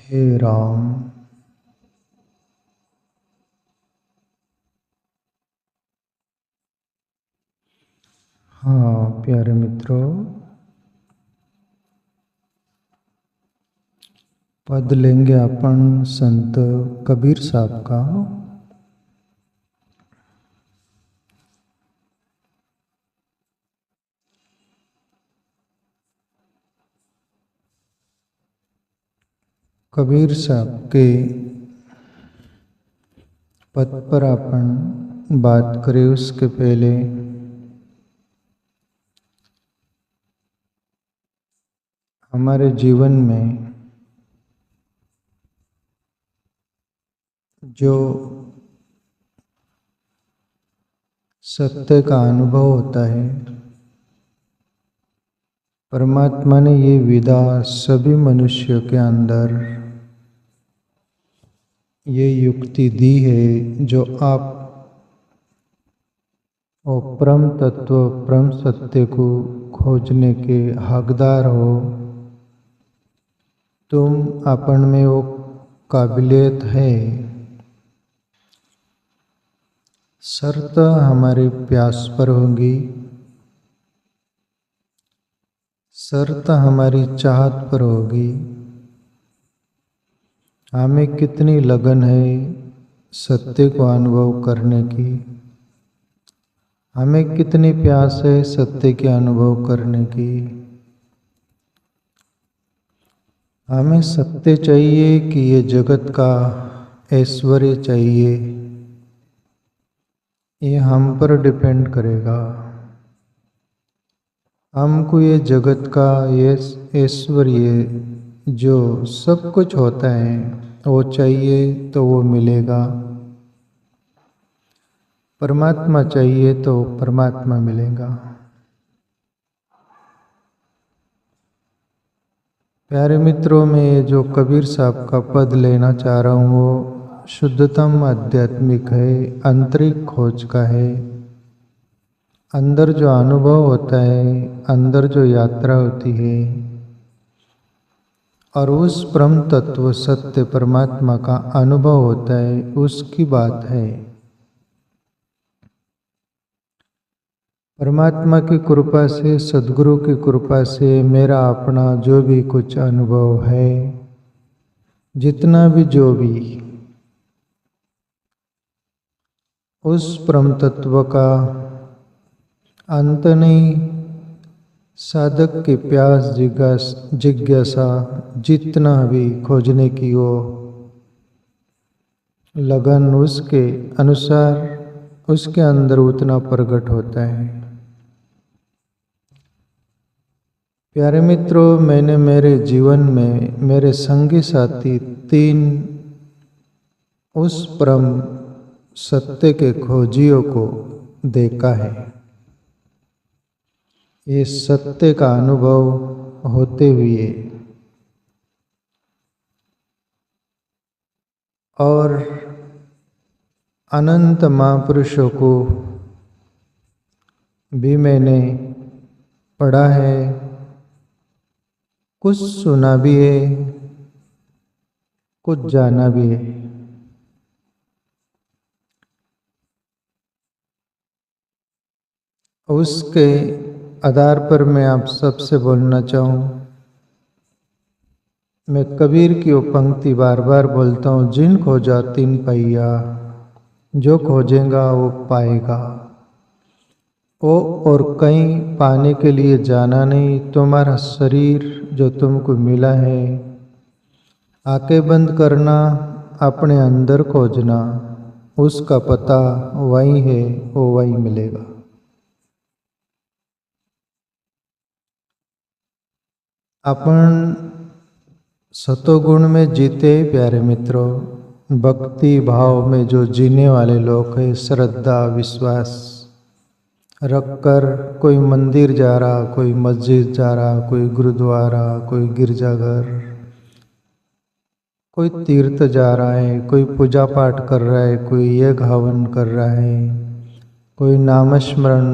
हे राम। हाँ प्यारे मित्रों, पद लेंगे अपन संत कबीर साहब का। कबीर साहब के पद पर अपन बात करें उसके पहले हमारे जीवन में जो सत्य का अनुभव होता है, परमात्मा ने ये विधा सभी मनुष्यों के अंदर ये युक्ति दी है, जो आप वो परम तत्व परम सत्य को खोजने के हकदार हो। तुम अपन में वो काबिलियत है। शर्त हमारी प्यास पर होगी, शर्त हमारी चाहत पर होगी। हमें कितनी लगन है सत्य को अनुभव करने की, हमें कितनी प्यास है सत्य के अनुभव करने की। हमें सत्य चाहिए कि ये जगत का ऐश्वर्य चाहिए, ये हम पर डिपेंड करेगा। हमको ये जगत का ये ऐश्वर्य जो सब कुछ होता है वो चाहिए तो वो मिलेगा, परमात्मा चाहिए तो परमात्मा मिलेगा। प्यारे मित्रों, में जो कबीर साहब का पद लेना चाह रहा हूँ वो शुद्धतम आध्यात्मिक है, आंतरिक खोज का है। अंदर जो अनुभव होता है, अंदर जो यात्रा होती है और उस परम तत्व सत्य परमात्मा का अनुभव होता है, उसकी बात है। परमात्मा की कृपा से, सद्गुरु की कृपा से मेरा अपना जो भी कुछ अनुभव है, जितना भी जो भी उस परम तत्व का अंत नहीं। साधक की प्यास जिज्ञासा जितना भी खोजने की वो लगन, उसके अनुसार उसके अंदर उतना प्रकट होता है। प्यारे मित्रों, मैंने मेरे जीवन में मेरे संगी साथी 3 उस परम सत्य के खोजियों को देखा है। ये सत्य का अनुभव होते हुए और अनंत महापुरुषों को भी मैंने पढ़ा है, कुछ सुना भी है, कुछ जाना भी है। उसके आधार पर मैं आप सबसे बोलना चाहूँ। मैं कबीर की वो पंक्ति बार बार बोलता हूँ, जिन खोजा तिन पाइया, जो खोजेगा वो पाएगा। वो और कहीं पाने के लिए जाना नहीं, तुम्हारा शरीर जो तुमको मिला है, आंखें बंद करना, अपने अंदर खोजना, उसका पता वही है, वो वही मिलेगा। अपन सतोगुण में जीते प्यारे मित्रों, भक्ति भाव में जो जीने वाले लोग हैं, श्रद्धा विश्वास रखकर कोई मंदिर जा रहा, कोई मस्जिद जा रहा, कोई गुरुद्वारा, कोई गिरजाघर, कोई तीर्थ जा रहा है, कोई पूजा पाठ कर रहा है, कोई यज्ञ हवन कर रहा है, कोई नामस्मरण,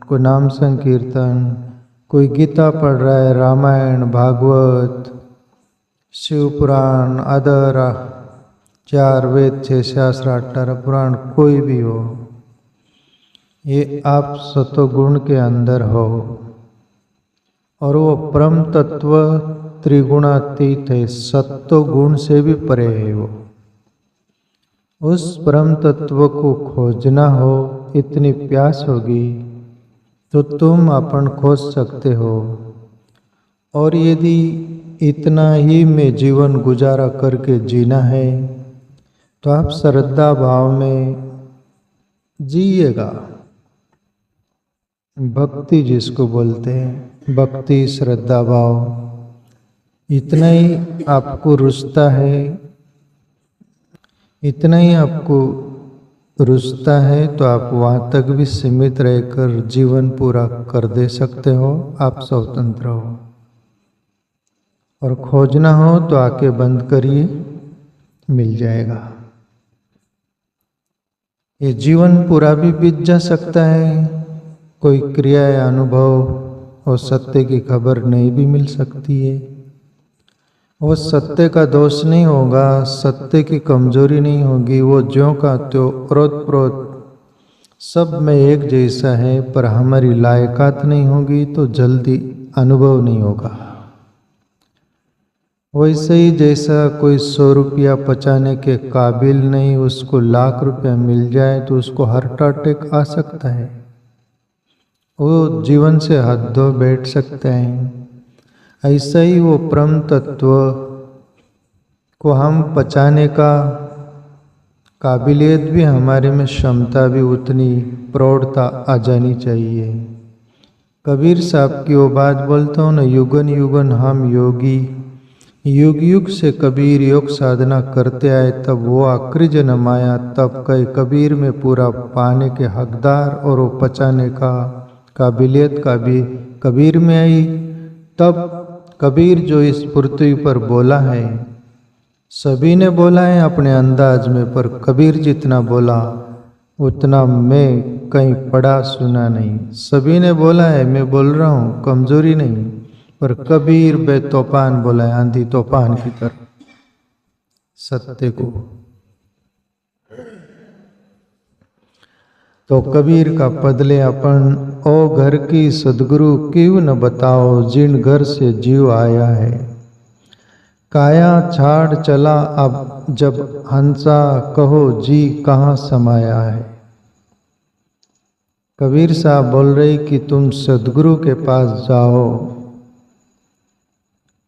कोई नाम संकीर्तन, कोई गीता पढ़ रहा है, रामायण भागवत, शिव पुराण, अदर 4 वेद, 6 शास्त्र, 18 पुराण, कोई भी हो, ये आप सतोगुण के अंदर हो और वो परम तत्व त्रिगुणातीत है, सत्वगुण से भी परे है वो। उस परम तत्व को खोजना हो, इतनी प्यास होगी तो तुम अपन खोज सकते हो। और यदि इतना ही में जीवन गुजारा करके जीना है तो आप श्रद्धा भाव में जिएगा। भक्ति जिसको बोलते हैं, भक्ति श्रद्धा भाव, इतना ही आपको रुचता है, इतना ही आपको रुचता है तो आप वहाँ तक भी सीमित रहकर जीवन पूरा कर दे सकते हो। आप स्वतंत्र हो। और खोजना हो तो आंखें बंद करिए, मिल जाएगा। ये जीवन पूरा भी बीत जा सकता है, कोई क्रिया या अनुभव और सत्य की खबर नहीं भी मिल सकती है। वो सत्य का दोष नहीं होगा, सत्य की कमजोरी नहीं होगी, वो ज्यों का त्यों ओतप्रोत सब में एक जैसा है, पर हमारी लायकात नहीं होगी तो जल्दी अनुभव नहीं होगा। वैसे ही जैसा कोई 100 रुपया पचाने के काबिल नहीं, उसको लाख रुपया मिल जाए तो उसको हार्ट अटैक आ सकता है, वो जीवन से हाथ धो बैठ सकते हैं। ऐसा ही वो परम तत्व को हम पचाने का काबिलियत भी हमारे में, क्षमता भी उतनी प्रौढ़ता आ जानी चाहिए। कबीर साहब की वो बात बोलता हूँ ना, युगन युगन हम योगी, युग युग से कबीर योग साधना करते आए, तब वो आखिरी जन्म आया, तब कई कबीर में पूरा पाने के हकदार और वो पचाने का काबिलियत का भी कबीर में आई। तब कबीर जो इस पृथ्वी पर बोला है, सभी ने बोला है अपने अंदाज में, पर कबीर जितना बोला उतना मैं कहीं पढ़ा सुना नहीं। सभी ने बोला है, मैं बोल रहा हूँ, कमजोरी नहीं, पर कबीर बेतूफान बोला है, आंधी तूफान की तरह सत्य को। तो कबीर का बदले अपन, ओ घर की सदगुरु क्यों न बताओ, जिन घर से जीव आया है। काया छाड़ चला अब जब हंसा, कहो जी कहाँ समाया है। कबीर साहब बोल रहे कि तुम सदगुरु के पास जाओ,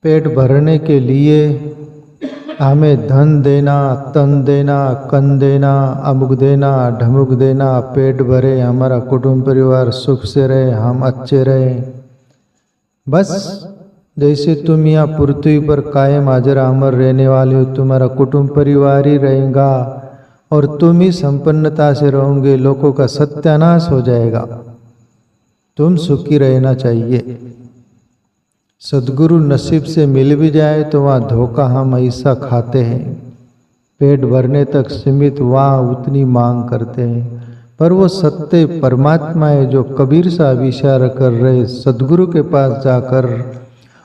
पेट भरने के लिए हमें धन देना, तन देना, कन देना, अमुक देना, ढमुक देना, पेट भरे, हमारा कुटुंब परिवार सुख से रहे, हम अच्छे रहे। बस जैसे तुम यहाँ पृथ्वी पर कायम हाजिर अमर रहने वाले हो, तुम्हारा कुटुंब परिवार ही रहेगा और तुम ही संपन्नता से रहोगे, लोगों का सत्यानाश हो जाएगा। तुम सुखी रहना चाहिए। सदगुरु नसीब से मिल भी जाए तो वहाँ धोखा हम ऐसा खाते हैं, पेट भरने तक सीमित, वहाँ उतनी मांग करते हैं। पर वो सत्य परमात्मा है जो कबीर साहब इशारा कर रहे, सदगुरु के पास जाकर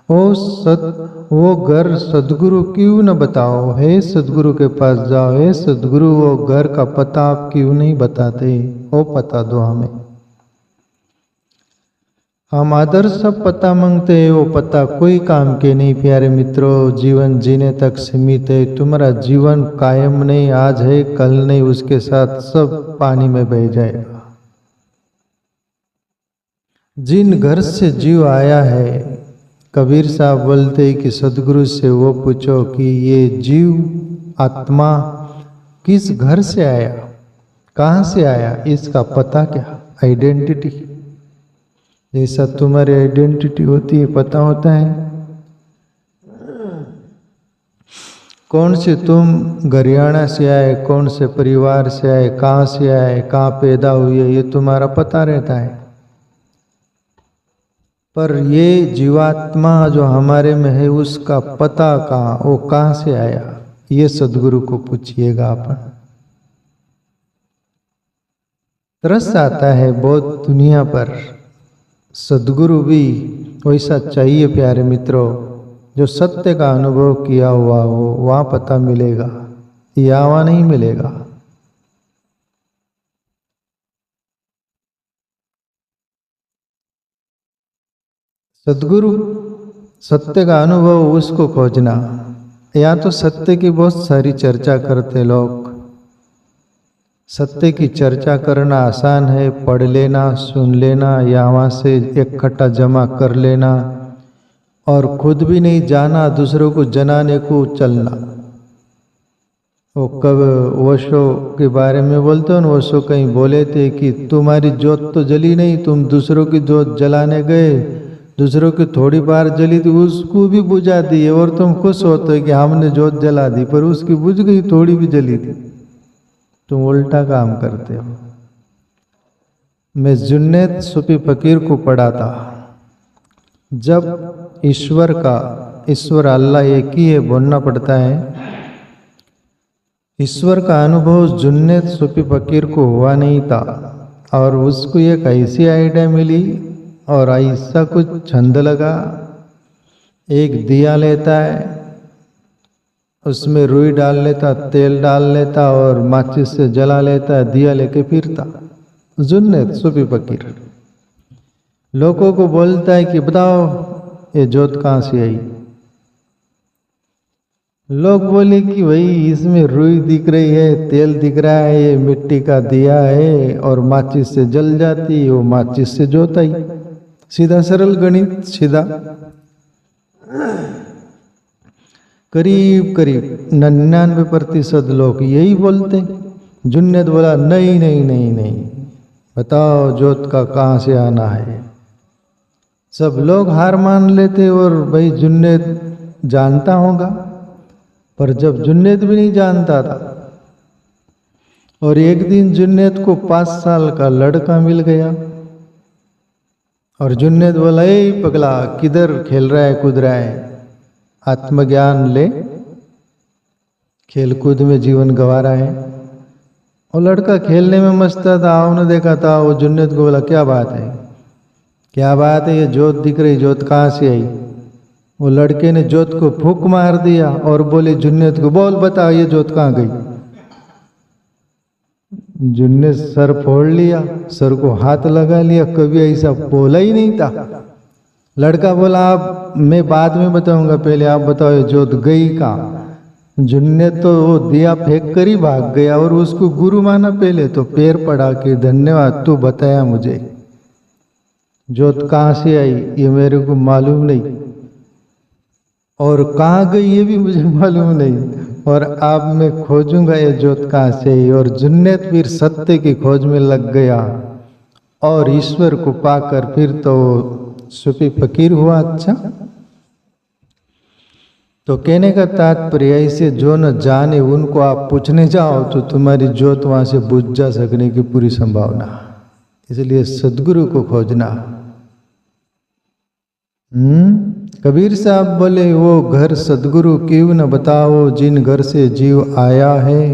वो घर सदगुरु क्यों न बताओ, हे सदगुरु के पास जाओ, हे सदगुरु वो घर का पता आप क्यों नहीं बताते, वो पता दो हमें। हम आदर्श सब पता मांगते हैं, वो पता कोई काम के नहीं प्यारे मित्रों। जीवन जीने तक सीमित है, तुम्हारा जीवन कायम नहीं, आज है कल नहीं, उसके साथ सब पानी में बह जाएगा। जिन घर से जीव आया है, कबीर साहब बोलते हैं कि सदगुरु से वो पूछो कि ये जीव आत्मा किस घर से आया, कहाँ से आया, इसका पता क्या, आइडेंटिटी। जैसा तुम्हारी आइडेंटिटी होती है, पता होता है कौन से तुम हरियाणा से आए, कौन से परिवार से आए, कहाँ से आए, कहाँ पैदा हुए, ये तुम्हारा पता रहता है। पर ये जीवात्मा जो हमारे में है, उसका पता कहाँ, वो कहाँ से आया, ये सदगुरु को पूछिएगा। अपन तरस आता है बहुत दुनिया पर, सदगुरु भी वैसा चाहिए प्यारे मित्रों। जो सत्य का अनुभव किया हुआ हो वहाँ पता मिलेगा, यहाँ नहीं मिलेगा। सद्गुरु सत्य का अनुभव उसको खोजना। या तो सत्य की बहुत सारी चर्चा करते लोग, सत्य की चर्चा करना आसान है, पढ़ लेना, सुन लेना या वहाँ से इकट्ठा जमा कर लेना और खुद भी नहीं जाना, दूसरों को जनाने को चलना। वो कब ओशो के बारे में बोलते हो ना, ओशो कहीं बोले थे कि तुम्हारी जोत तो जली नहीं, तुम दूसरों की जोत जलाने गए, दूसरों की थोड़ी बार जली थी उसको भी बुझा दी और तुम खुश होते कि हमने जोत जला दी, पर उसकी बुझ गई, थोड़ी भी जली थी। तुम उल्टा काम करते हो। मैं जुन्नैद सूफी फकीर को पढ़ा था, जब ईश्वर अल्लाह एक ही है बोलना पड़ता है। ईश्वर का अनुभव जुन्नैद सूफी फकीर को हुआ नहीं था और उसको एक ऐसी आइडिया मिली और ऐसा कुछ छंद लगा। एक दिया लेता है, उसमें रुई डाल लेता, तेल डाल लेता और माचिस से जला लेता, दिया लेके फिरता। जुन्नैद सूफी फकीर लोगों को बोलता है कि बताओ ये जोत कहाँ से आई। लोग बोले कि भाई इसमें रुई दिख रही है, तेल दिख रहा है, ये मिट्टी का दिया है और माचिस से जल जाती है, वो माचिस से जोत आई। सीधा सरल गणित, सीधा। करीब 99% लोग यही बोलते। जुन्नैद बोला नहीं नहीं नहीं नहीं, बताओ जोत का कहाँ से आना है। सब लोग हार मान लेते और भाई जुन्नैद जानता होगा, पर जब जुन्नैद भी नहीं जानता था और एक दिन जुन्नैद को 5 साल का लड़का मिल गया और जुन्नैद बोला ए पगला किधर खेल रहा है कूद रहा है, आत्मज्ञान ले, खेलकूद में जीवन गंवा रहा है। और लड़का खेलने में मस्त था, उसने देखा था, वो जुन्नैद को बोला क्या बात है, क्या बात है, ये जोत दिख रही, जोत कहाँ से आई। वो लड़के ने जोत को फूंक मार दिया और बोले जुन्नैद को बोल बता ये जोत कहाँ गई। जुन्नैद सर फोड़ लिया, सर को हाथ लगा लिया, कभी ऐसा बोला ही नहीं था। लड़का बोला आप मैं बाद में बताऊंगा, पहले आप बताओ ये जोत गई कहाँ। जुन्नैद तो वो दिया फेंक कर ही भाग गया और उसको गुरु माना, पहले तो पैर पड़ा के धन्यवाद तू बताया मुझे, जोत कहाँ से आई ये मेरे को मालूम नहीं और कहाँ गई ये भी मुझे मालूम नहीं, और अब मैं खोजूंगा ये जोत कहाँ से आई। और जुन्नैद फिर सत्य की खोज में लग गया और ईश्वर को पाकर फिर तो सूफी फकीर हुआ। अच्छा, तो कहने का तात्पर्य ऐसे जो न जाने उनको आप पूछने जाओ तो तुम्हारी जोत वहां से बुझ जा सकने की पूरी संभावना। इसलिए सद्गुरु को खोजना। कबीर साहब बोले वो घर सद्गुरु क्यों न बताओ जिन घर से जीव आया है,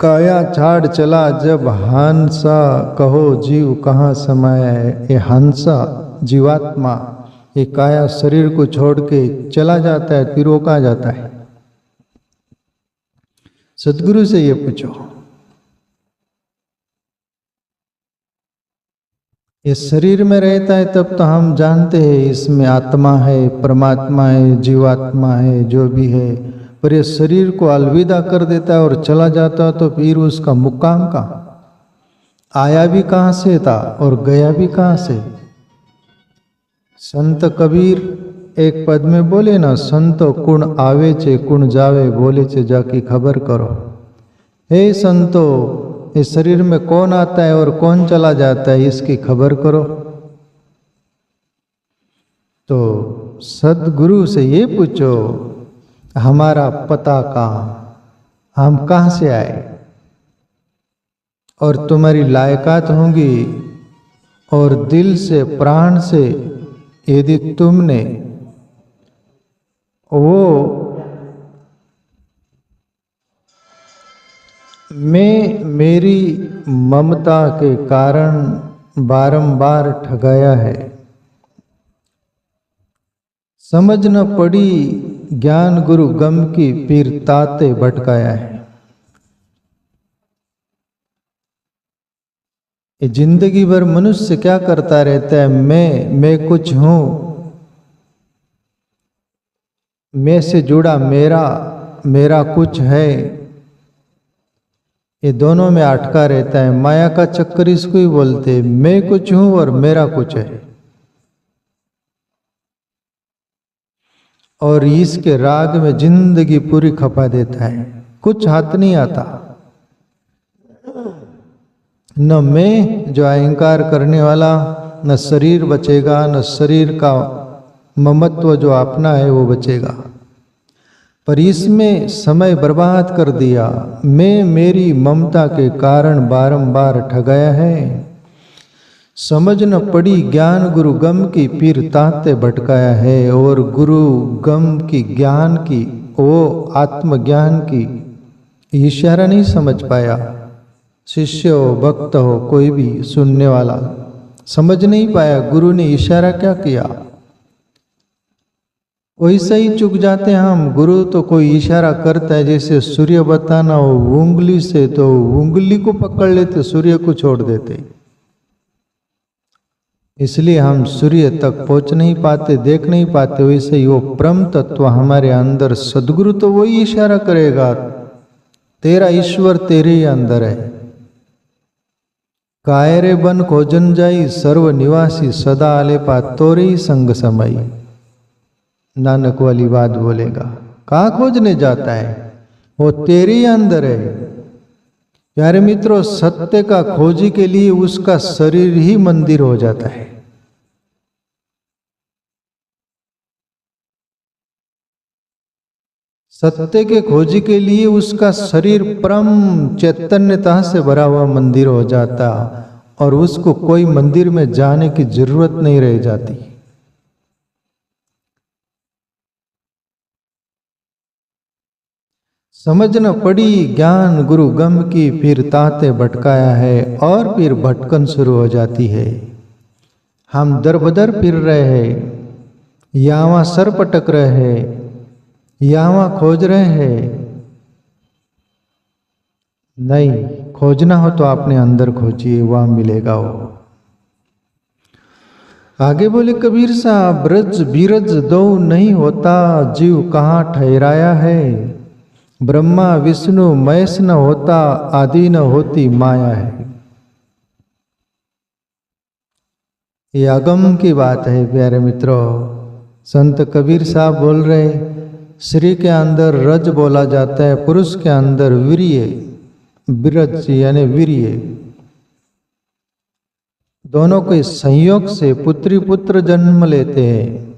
काया छाड़ चला जब हंसा कहो जीव कहाँ समाया है। ये हंसा जीवात्मा, ये काया शरीर को छोड़ के चला जाता है, फिर वो कहाँ जाता है। सद्गुरु से ये पूछो। ये शरीर में रहता है तब तो हम जानते हैं इसमें आत्मा है, परमात्मा है, जीवात्मा है, जो भी है, पर ये शरीर को अलविदा कर देता है और चला जाता है, तो फिर उसका मुकाम कहाँ, आया भी कहाँ से था और गया भी कहाँ से। संत कबीर एक पद में बोले ना, संतो कुण आवे चे कुण जावे, बोले चे जाकी खबर करो। हे संतो, इस शरीर में कौन आता है और कौन चला जाता है इसकी खबर करो। तो सद्गुरु से ये पूछो हमारा पता कहाँ, हम कहाँ से आए, और तुम्हारी लायकात होंगी और दिल से प्राण से यदि तुमने वो मेरी ममता के कारण बारंबार ठगाया है, समझ न पड़ी ज्ञान गुरु गम की, पीर ताते भटकाया है। ये जिंदगी भर मनुष्य क्या करता रहता है, मैं कुछ हूं, मैं से जुड़ा मेरा, मेरा कुछ है, ये दोनों में अटका रहता है। माया का चक्कर इसको ही बोलते हैं, मैं कुछ हूं और मेरा कुछ है। और इसके राग में जिंदगी पूरी खपा देता है, कुछ हाथ नहीं आता। न मैं जो अहंकार करने वाला, न शरीर बचेगा, न शरीर का ममत्व जो अपना है वो बचेगा। पर इसमें समय बर्बाद कर दिया। मैं मेरी ममता के कारण बारंबार ठगाया है। समझ न पड़ी ज्ञान गुरु गम की, पीर ताते भटकाया है। और गुरु गम की, ज्ञान की, वो आत्मज्ञान की इशारा नहीं समझ पाया। शिष्य हो, भक्त हो, कोई भी सुनने वाला समझ नहीं पाया गुरु ने इशारा क्या किया। वैसे ही चुक जाते हैं हम। गुरु तो कोई इशारा करता है, जैसे सूर्य बताना हो उंगली से, तो उंगली को पकड़ लेते, सूर्य को छोड़ देते। इसलिए हम सूर्य तक पहुंच नहीं पाते, देख नहीं पाते। वैसे ही वो परम तत्व हमारे अंदर, सदगुरु तो वही इशारा करेगा, तेरा ईश्वर तेरे ही अंदर है। कायरे बन खोजन जाई, सर्व निवासी सदा आले पा, तोरे ही संग समाई। नानक वाली बात बोलेगा, कहाँ खोजने जाता है, वो तेरे ही अंदर है। प्यारे मित्रों, सत्य का खोजी के लिए उसका शरीर ही मंदिर हो जाता है। सत्य के खोजी के लिए उसका शरीर परम चैतन्यता से भरा हुआ मंदिर हो जाता, और उसको कोई मंदिर में जाने की जरूरत नहीं रह जाती। समझ न पड़ी ज्ञान गुरु गम की, फिर ताते भटकाया है। और फिर भटकन शुरू हो जाती है। हम दर बदर फिर रहे हैं, यहाँ सर पटक रहे हैं, यहाँ खोज रहे हैं। नहीं, खोजना हो तो अपने अंदर खोजिए, वहां मिलेगा वो। आगे बोले कबीर साहब, ब्रज बीरज दो नहीं होता, जीव कहाँ ठहराया है। ब्रह्मा विष्णु महेश न होता, आदि न होती माया है। ये अगम की बात है प्यारे मित्रों। संत कबीर साहब बोल रहे, श्री के अंदर रज बोला जाता है, पुरुष के अंदर वीर्य, बिरज यानी वीर्य। दोनों के संयोग से पुत्री पुत्र जन्म लेते हैं।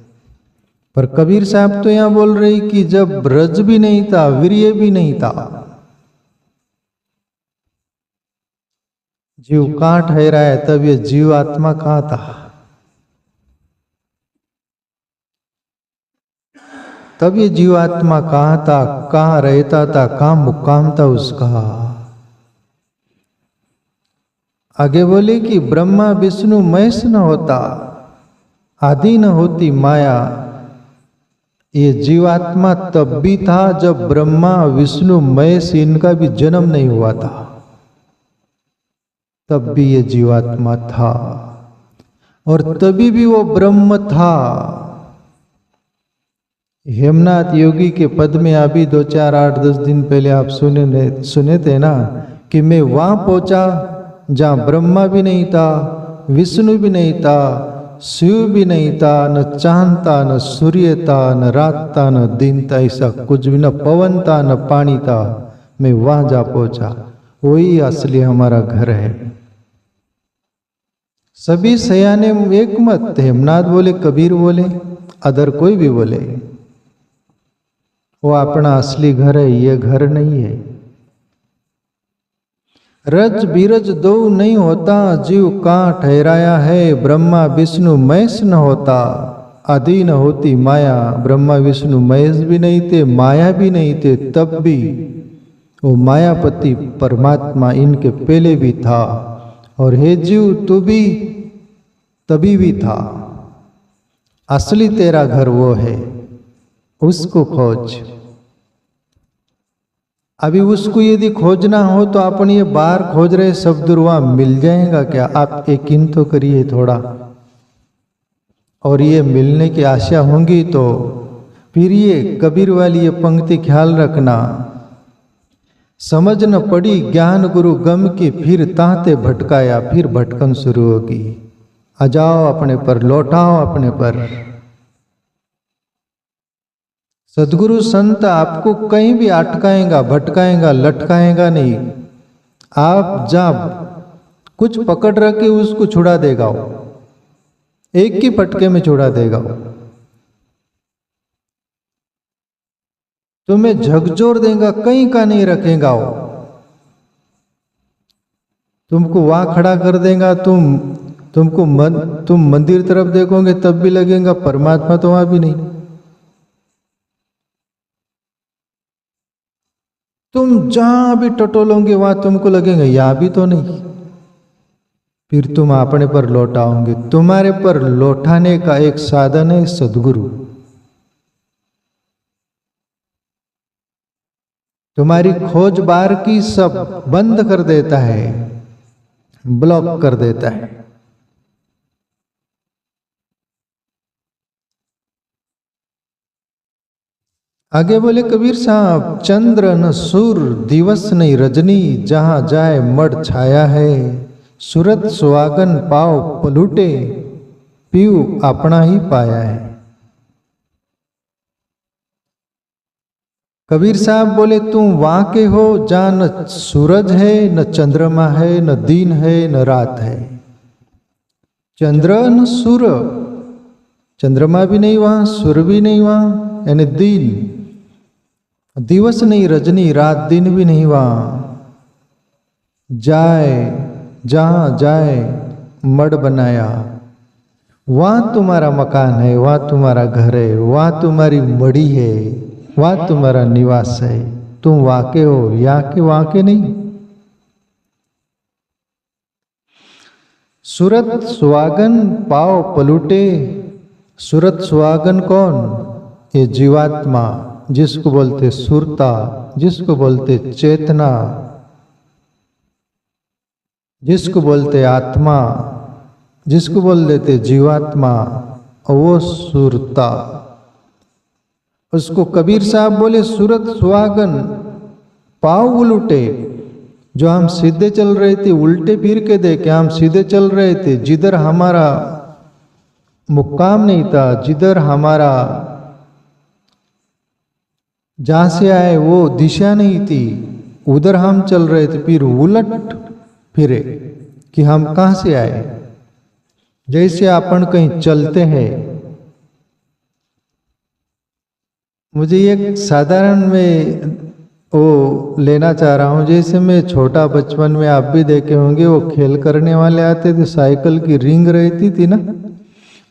पर कबीर साहब तो यहां बोल रहे कि जब रज भी नहीं था, वीर्य भी नहीं था, जीव कहाँ ठहरा है, तब ये जीव आत्मा कहाँ था, तब ये जीवात्मा कहाँ था, कहाँ रहता था, कहाँ मुकाम था उसका। आगे बोले कि ब्रह्मा विष्णु महेश न होता, आदि न होती माया। ये जीवात्मा तब भी था जब ब्रह्मा विष्णु महेश इनका भी जन्म नहीं हुआ था, तब भी ये जीवात्मा था, और तभी भी वो ब्रह्म था। हेमनाथ योगी के पद में अभी 2, 4, 8, 10 दिन पहले आप सुने थे ना, कि मैं वहां पहुंचा जहां ब्रह्मा भी नहीं था, विष्णु भी नहीं था, शिव भी नहीं था, न चांद था, न सूर्य था, न रात था, न दिन था, ऐसा कुछ भी, न पवन था, न पानी था। मैं वहां जा पहुंचा, वही असली हमारा घर है। सभी सयाने एक मत, हेमनाथ बोले, कबीर बोले, अदर कोई भी बोले, वो अपना असली घर है, ये घर नहीं है। रज बीरज दो नहीं होता, जीव कहाँ ठहराया है। ब्रह्मा विष्णु महेश न होता, आदि न होती माया। ब्रह्मा विष्णु महेश भी नहीं थे, माया भी नहीं थे, तब भी वो मायापति परमात्मा इनके पहले भी था। और हे जीव, तू भी तभी भी था। असली तेरा घर वो है, उसको खोज। अभी उसको यदि खोजना हो तो अपन ये बाहर खोज रहे शब्द वहां मिल जाएगा क्या? आप यकीन तो करिए थोड़ा। और ये मिलने की आशा होंगी तो फिर ये कबीर वाली ये पंक्ति ख्याल रखना, समझ न पड़ी ज्ञान गुरु गम की, फिर तांते भटकाया, फिर भटकन शुरू होगी। आ जाओ अपने पर, लौटाओ अपने पर। सदगुरु संत आपको कहीं भी अटकाएगा, भटकाएगा, लटकाएगा नहीं। आप जब कुछ पकड़ रखे उसको छुड़ा देगा, एक ही पटके में छुड़ा देगा। तुम्हें झकझोर देगा, कहीं का नहीं रखेगा वो। तुमको वहां खड़ा कर देगा, तुम मंदिर तरफ देखोगे तब भी लगेगा परमात्मा तो वहां भी नहीं। तुम जहां भी टटोलोगे वहां तुमको लगेगा यहां भी तो नहीं। फिर तुम अपने पर लौटाओगे। तुम्हारे पर लौटाने का एक साधन है सदगुरु। तुम्हारी खोज बार की सब बंद कर देता है, ब्लॉक कर देता है। आगे बोले कबीर साहब, चंद्र न सूर, दिवस नहीं रजनी, जहां जाए मड़ छाया है, सूरत सुहागन पाव पलूटे, पीऊ अपना ही पाया है। कबीर साहब बोले तुम वहां के हो जहां न सूरज है, न चंद्रमा है, न दिन है, न रात है। चंद्र न सूर, चंद्रमा भी नहीं वहां, सूर्य भी नहीं वहां, यानी दिन। दिवस नहीं रजनी, रात दिन भी नहीं वहां। जाए जहां जाए मड़ बनाया, वहां तुम्हारा मकान है, वहां तुम्हारा घर है, वहां तुम्हारी मड़ी है, वहां तुम्हारा निवास है। तुम वाके हो, यहाँ के वाके नहीं। सूरत सुहागन पाव पलूटे। सूरत सुहागन कौन? ये जीवात्मा, जिसको बोलते सुरता, जिसको बोलते चेतना, जिसको बोलते आत्मा, जिसको बोल देते जीवात्मा, वो सुरता। उसको कबीर साहब बोले सूरत सुहागन पाव उलटे। जो हम सीधे चल रहे थे उल्टे फिर के देखे, हम सीधे चल रहे थे। जिधर हमारा मुक्काम नहीं था, जिधर हमारा जहां से आए वो दिशा नहीं थी, उधर हम चल रहे थे। फिर उलट फिरे कि हम कहां से आए। जैसे अपन कहीं चलते हैं, मुझे एक साधारण में वो लेना चाह रहा हूँ। जैसे मैं छोटा बचपन में, आप भी देखे होंगे, वो खेल करने वाले आते थे, साइकिल की रिंग रहती थी ना,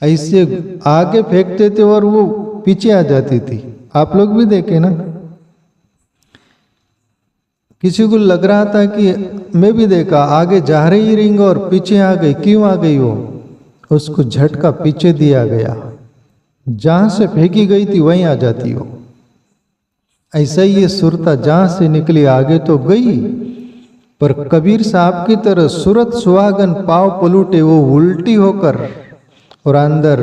ऐसे आगे फेंकते थे और वो पीछे आ जाती थी। आप लोग भी देखे ना। किसी को लग रहा था कि, मैं भी देखा, आगे जा रही रिंग और पीछे आ गई। क्यों आ गई वो? उसको झटका पीछे दिया गया, जहां से फेंकी गई थी वहीं आ जाती हो। ऐसा ही ये सुरता जहां से निकली आगे तो गई, पर कबीर साहब की तरह सूरत सुहागन पाव पलूटे, वो उल्टी होकर, और अंदर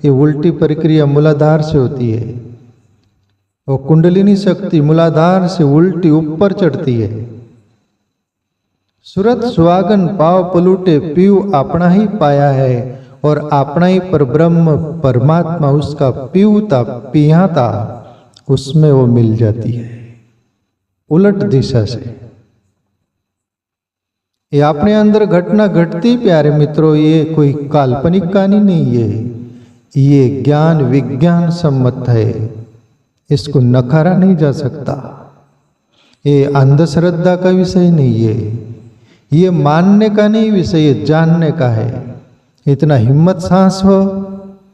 ये उल्टी प्रक्रिया मूलाधार से होती है। वो कुंडलिनी शक्ति मूलाधार से उल्टी ऊपर चढ़ती है। सूरत सुहागन पाव पलूटे, पीऊ अपना ही पाया है। और अपना ही पर ब्रह्म परमात्मा, उसका पीऊता पियाता, उसमें वो मिल जाती है उलट दिशा से। ये अपने अंदर घटना घटती प्यारे मित्रों, ये कोई काल्पनिक कहानी नहीं है, ये ज्ञान विज्ञान सम्मत है। इसको नकारा नहीं जा सकता। ये अंधश्रद्धा का विषय नहीं है, ये मानने का नहीं विषय, ये जानने का है। इतना हिम्मत सांस हो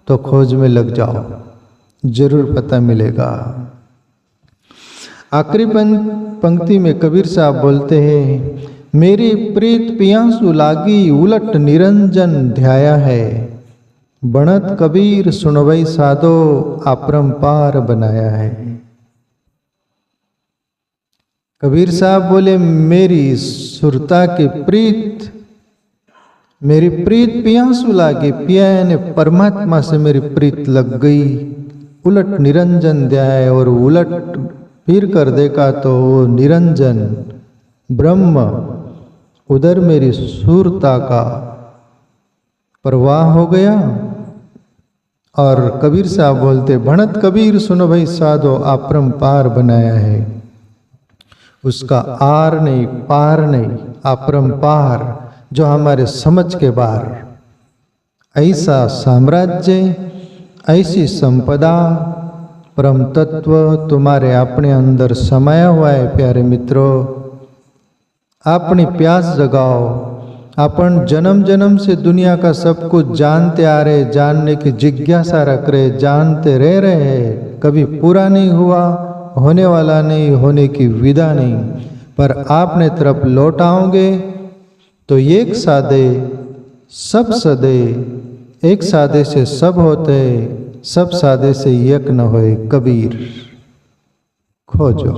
तो खोज में लग जाओ, जरूर पता मिलेगा। आखिरी पंक्ति में कबीर साहब बोलते हैं, मेरी प्रीत पियांसु लागी, उलट निरंजन ध्याया है, बनत कबीर सुनवई साधो अपरंपार बनाया है। कबीर साहब बोले मेरी सुरता की प्रीत, मेरी प्रीत पियांसु लागे, पिया ने परमात्मा से मेरी प्रीत लग गई। उलट निरंजन ध्याय और उलट फिर कर देखा तो वो निरंजन ब्रह्म उधर मेरी सुरता का प्रवाह हो गया। और कबीर साहब बोलते भणत कबीर सुनो भाई साधो अपरंपार बनाया है। उसका आर नहीं पार नहीं, अपरंपार जो हमारे समझ के बाहर। ऐसा साम्राज्य, ऐसी संपदा, परम तत्व तुम्हारे अपने अंदर समाया हुआ है। प्यारे मित्रों, अपनी प्यास जगाओ। अपन जन्म जन्म से दुनिया का सब कुछ जानते आ रहे, जानने की जिज्ञासा रख रहे, जानते रह रहे हैं। कभी पूरा नहीं हुआ, होने वाला नहीं, होने की विदा नहीं। पर आपने तरफ लौट आओगे तो एक साधे सब सदे, एक साधे से सब होते, सब साधे से एक न होए। कबीर खोजो।